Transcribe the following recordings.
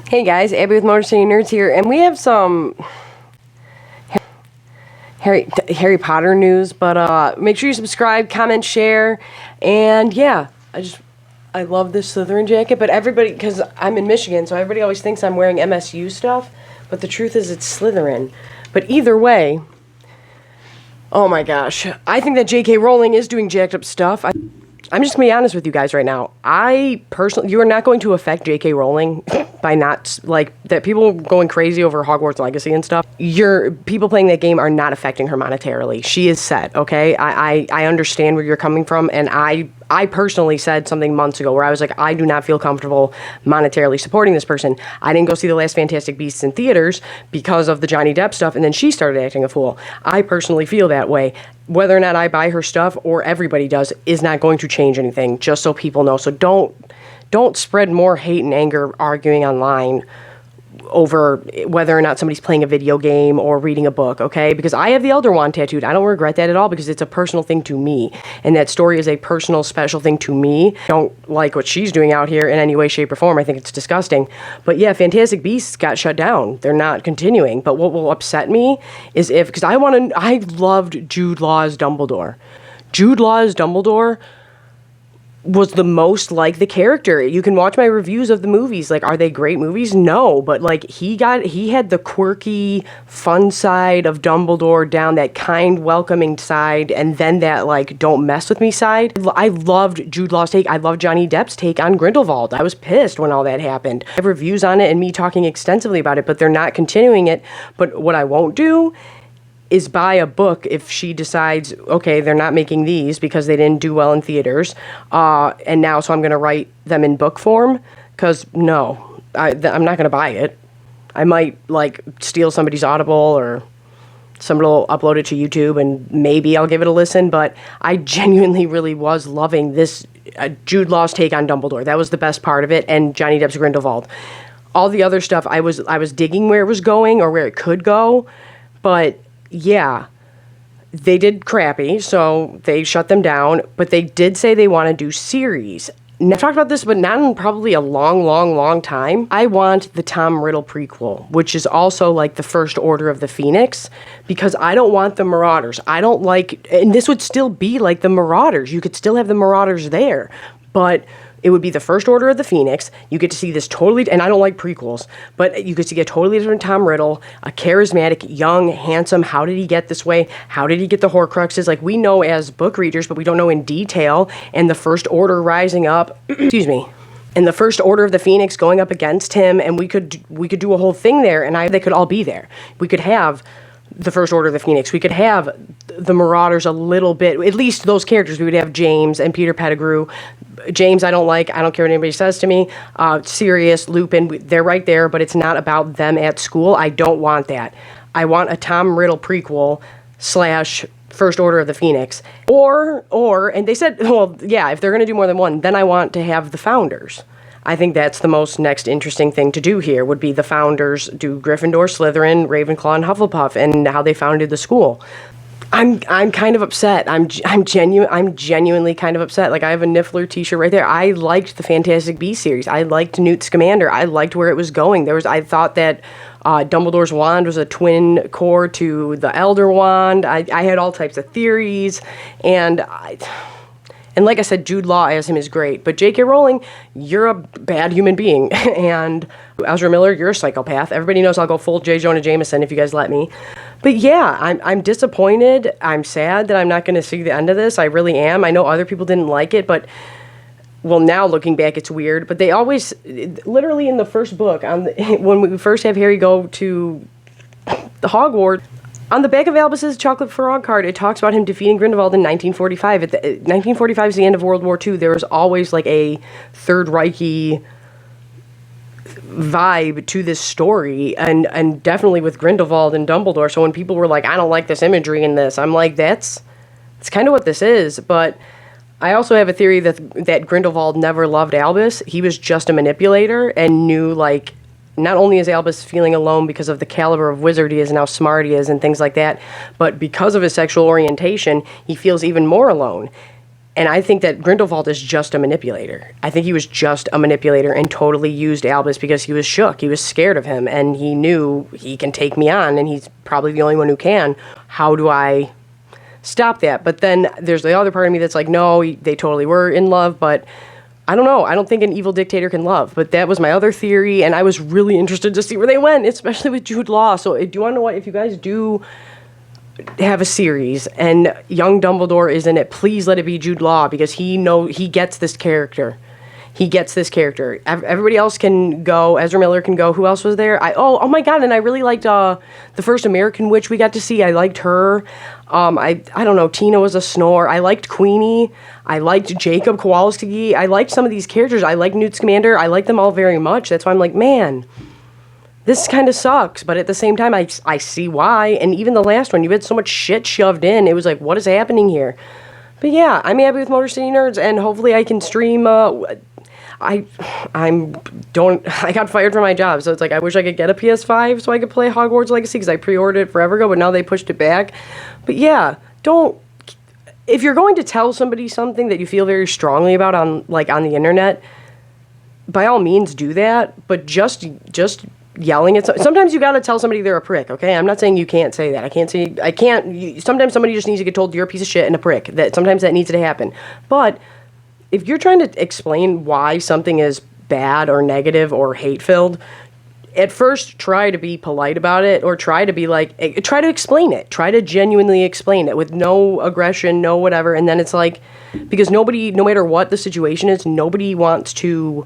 Hey guys, Abby with Motor City Nerds here, and we have some Harry Potter news, but make sure you subscribe, comment, share, and yeah, I love this Slytherin jacket, but everybody, because I'm in Michigan, so everybody always thinks I'm wearing MSU stuff, but the truth is it's Slytherin. But either way, oh my gosh, I think that J.K. Rowling is doing jacked up stuff. I'm just going to be honest with you guys right now. You are not going to affect J.K. Rowling by not, that people going crazy over Hogwarts Legacy and stuff. People playing that game are not affecting her monetarily. She is set, okay? I understand where you're coming from, and I personally said something months ago where I was like, I do not feel comfortable monetarily supporting this person. I didn't go see The Last Fantastic Beasts in theaters because of the Johnny Depp stuff, and then she started acting a fool. I personally feel that way. Whether or not I buy her stuff, or everybody does, is not going to change anything, just so people know. So don't spread more hate and anger arguing online over whether or not somebody's playing a video game or reading a book, okay? Because I have the Elder Wand tattooed. I don't regret that at all because it's a personal thing to me. And that story is a personal, special thing to me. I don't like what she's doing out here in any way, shape, or form. I think it's disgusting. But yeah, Fantastic Beasts got shut down. They're not continuing. But what will upset me is because I loved Jude Law's Dumbledore. Jude Law's Dumbledore was the most like the character. You can watch my reviews of the movies. Are they great movies? No, but he had the quirky, fun side of Dumbledore down, that kind, welcoming side, and then that don't mess with me side. I loved Jude Law's take. I loved Johnny Depp's take on Grindelwald. I was pissed when all that happened. I have reviews on it and me talking extensively about it, but they're not continuing it. But what I won't do is buy a book if she decides, okay, they're not making these because they didn't do well in theaters, and now so I'm going to write them in book form, because no, I'm not going to buy it. I might, steal somebody's Audible, or somebody will upload it to YouTube, and maybe I'll give it a listen, but I genuinely really was loving this Jude Law's take on Dumbledore. That was the best part of it, and Johnny Depp's Grindelwald. All the other stuff, I was digging where it was going, or where it could go, but yeah, they did crappy, so they shut them down, but they did say they want to do series. Now, I've talked about this, but not in probably a long time. I want the Tom Riddle prequel, which is also the First Order of the Phoenix, because I don't want the Marauders. And this would still be like the Marauders. You could still have the Marauders there, but it would be the First Order of the Phoenix. You get to see this and I don't like prequels, but you get to see a totally different Tom Riddle, a charismatic, young, handsome. How did he get this way? How did he get the Horcruxes? We know as book readers, but we don't know in detail. And the First Order rising up, excuse me, and the First Order of the Phoenix going up against him, and we could do a whole thing there, and they could all be there. We could have the First Order of the Phoenix. We could have the Marauders a little bit, at least those characters. We would have James and Peter Pettigrew. James, I don't care what anybody says to me. Sirius, Lupin, they're right there, but it's not about them at school. I don't want that. I want a Tom Riddle prequel / First Order of the Phoenix. And they said, well, yeah, if they're going to do more than one, then I want to have the Founders. I think that's the most next interesting thing to do here, would be the Founders do Gryffindor, Slytherin, Ravenclaw, and Hufflepuff, and how they founded the school. I'm kind of upset. I'm genuinely kind of upset. I have a Niffler t-shirt right there. I liked the Fantastic Beasts series. I liked Newt Scamander. I liked where it was going. I thought that Dumbledore's wand was a twin core to the Elder Wand. I had all types of theories, and like I said, Jude Law as him is great. But J.K. Rowling, you're a bad human being. And Ezra Miller, you're a psychopath. Everybody knows I'll go full J. Jonah Jameson if you guys let me. But yeah, I'm disappointed. I'm sad that I'm not going to see the end of this. I really am. I know other people didn't like it, but well, now looking back, it's weird. But they always, literally in the first book, when we first have Harry go to the Hogwarts, on the back of Albus's chocolate frog card, it talks about him defeating Grindelwald in 1945. 1945 is the end of World War II. There was always a Third Reich-y vibe to this story, and definitely with Grindelwald and Dumbledore. So when people were like, I don't like this imagery in this, I'm like, that's kind of what this is. But I also have a theory that Grindelwald never loved Albus. He was just a manipulator and knew, not only is Albus feeling alone because of the caliber of wizard he is and how smart he is and things like that, but because of his sexual orientation, he feels even more alone. And I think that Grindelwald is just a manipulator. I think he was just a manipulator and totally used Albus because he was shook. He was scared of him, and he knew he can take me on, and he's probably the only one who can. How do I stop that? But then there's the other part of me that's like, no, they totally were in love, but I don't know. I don't think an evil dictator can love. But that was my other theory, and I was really interested to see where they went, especially with Jude Law. So do you want to know what? If you guys do have a series and young Dumbledore is in it, please let it be Jude Law, because he gets this character. He gets this character. Everybody else can go. Ezra Miller can go. Who else was there? Oh my God! And I really liked the first American witch we got to see. I liked her. I don't know. Tina was a snore. I liked Queenie. I liked Jacob Kowalski. I liked some of these characters. I liked Newt Scamander. I liked them all very much. That's why I'm like, man, this kind of sucks. But at the same time, I see why. And even the last one, you had so much shit shoved in. It was like, what is happening here? But yeah, I'm happy with Motor City Nerds, and hopefully I can stream. I got fired from my job, so it's like I wish I could get a PS5 so I could play Hogwarts Legacy, because I pre-ordered it forever ago, but now they pushed it back. But yeah, if you're going to tell somebody something that you feel very strongly about on the internet, by all means do that, but just yelling at sometimes you gotta tell somebody they're a prick, okay? I'm not saying you can't say that. Sometimes somebody just needs to get told you're a piece of shit and a prick. Sometimes that needs to happen. But if you're trying to explain why something is bad or negative or hate-filled, at first try to be polite about it, or try to explain it. Try to genuinely explain it with no aggression, no whatever. And then it's like, because nobody, no matter what the situation is, nobody wants to,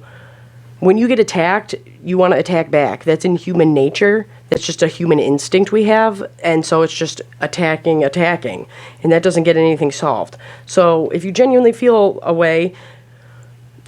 when you get attacked, you want to attack back. That's in human nature. That's just a human instinct we have. And so it's just attacking. And that doesn't get anything solved. So if you genuinely feel a way,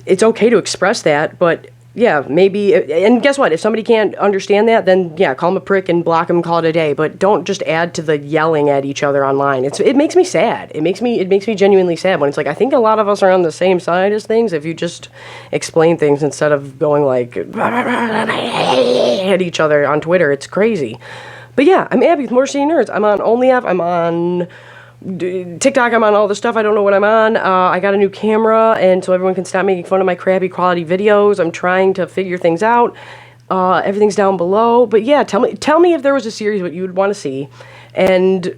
it's okay to express that. But yeah, maybe, and guess what? If somebody can't understand that, then yeah, call them a prick and block them, call it a day. But don't just add to the yelling at each other online. It makes me sad. It makes me genuinely sad when it's like, I think a lot of us are on the same side as things if you just explain things instead of going like at each other on Twitter. It's crazy. But yeah, I'm happy with More City Nerds. I'm on OnlyApp. I'm on TikTok. I'm on all the stuff. I don't know what I'm on. I got a new camera, and so everyone can stop making fun of my crappy quality videos. I'm trying to figure things out. Everything's down below. But yeah, tell me if there was a series what you would want to see, and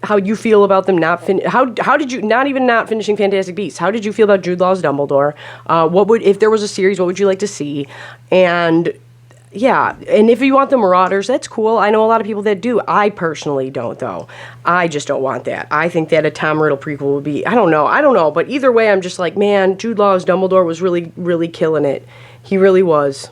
how you feel about them not how did you not finishing Fantastic Beasts? How did you feel about Jude Law's Dumbledore? If there was a series, what would you like to see? And yeah, and if you want the Marauders, that's cool. I know a lot of people that do. I personally don't, though. I just don't want that. I think that a Tom Riddle prequel would be, I don't know. But either way, I'm just like, man, Jude Law's Dumbledore was really, really killing it. He really was.